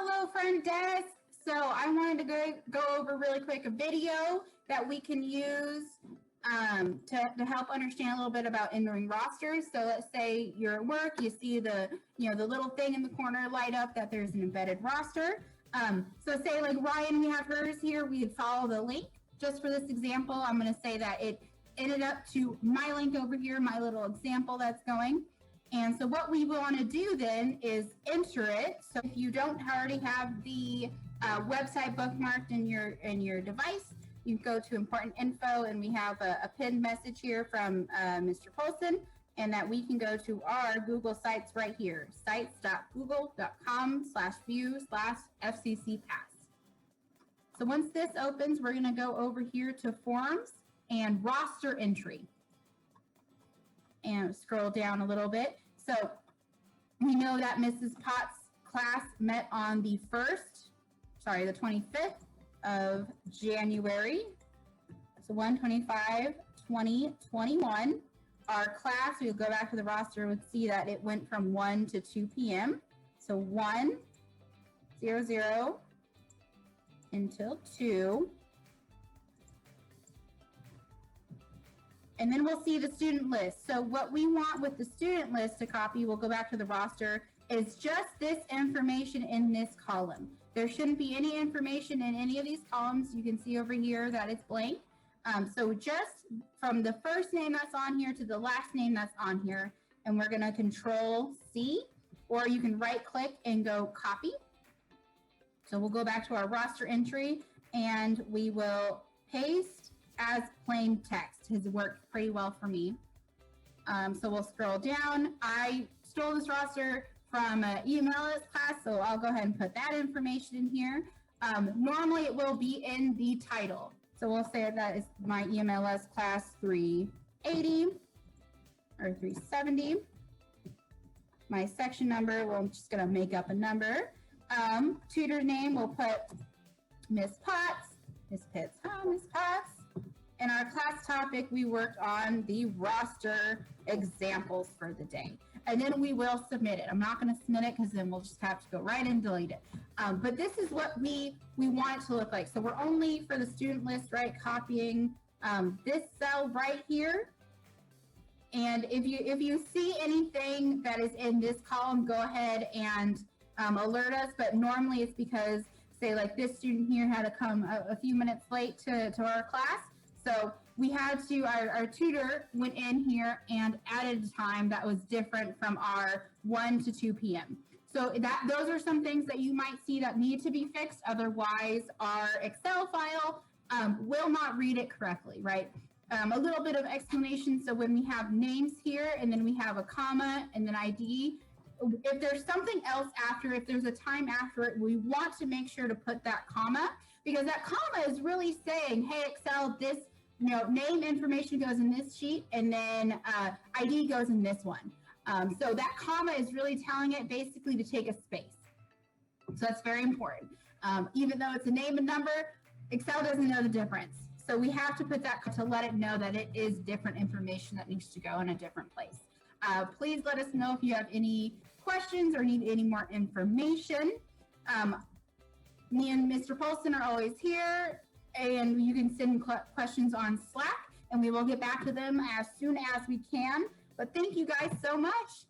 Hello, front desk. So I wanted to go over really quick a video that we can use to help understand a little bit about entering rosters. So let's say you're at work, you see the little thing in the corner light up that there's an embedded roster. So say like Ryan, we have hers here. We would follow the link. Just for this example, I'm going to say that it ended up to my link over here, my little example that's going. And so what we want to do then is enter it. So if you don't already have the website bookmarked in your device, you go to important info, and we have a pinned message here from Mr. Polson, and that we can go to our Google Sites right here, sites.google.com/view/FCCPass. So once this opens, we're going to go over here to forums and roster entry. And scroll down a little bit. So we know that Mrs. Potts' class met on the 25th of January. So 1/25/2021. Our class, we'll go back to the roster, we'll see that it went from 1 to 2 p.m. So 1:00 until 2. And then we'll see the student list. So what we want with the student list to copy, we'll go back to the roster, is just this information in this column. There shouldn't be any information in any of these columns. You can see over here that it's blank. So just from the first name that's on here to the last name that's on here, and we're going to Control C, or you can right click and go copy. So we'll go back to our roster entry, and we will paste as plain text. Has worked pretty well for me. So we'll scroll down. I stole this roster from EMLS class, so I'll go ahead and put that information in here. Normally it will be in the title. So we'll say that is my EMLS class 380 or 370. My section number, well, I'm just gonna make up a number. Tutor name, we'll put Miss Potts, Miss Pitts, Miss Potts. In our class topic, we worked on the roster examples for the day. And then we will submit it. I'm not going to submit it because then we'll just have to go right and delete it. But this is what we want it to look like. So we're only for the student list, right? Copying this cell right here. And if you see anything that is in this column, go ahead and alert us. But normally it's because, say, like this student here had to come a few minutes late to our class. So we had to, our tutor went in here and added a time that was different from our 1 to 2 p.m. So those are some things that you might see that need to be fixed. Otherwise, our Excel file will not read it correctly, right? A little bit of explanation. So when we have names here, and then we have a comma and then ID, if there's something else after, if there's a time after it, we want to make sure to put that comma, because that comma is really saying, hey, Excel, this name information goes in this sheet, and then ID goes in this one. So that comma is really telling it basically to take a space. So that's very important. Even though it's a name and number, Excel doesn't know the difference. So we have to put that to let it know that it is different information that needs to go in a different place. Please let us know if you have any questions or need any more information. Me and Mr. Polson are always here, and you can send questions on Slack, and we will get back to them as soon as we can. But thank you guys so much.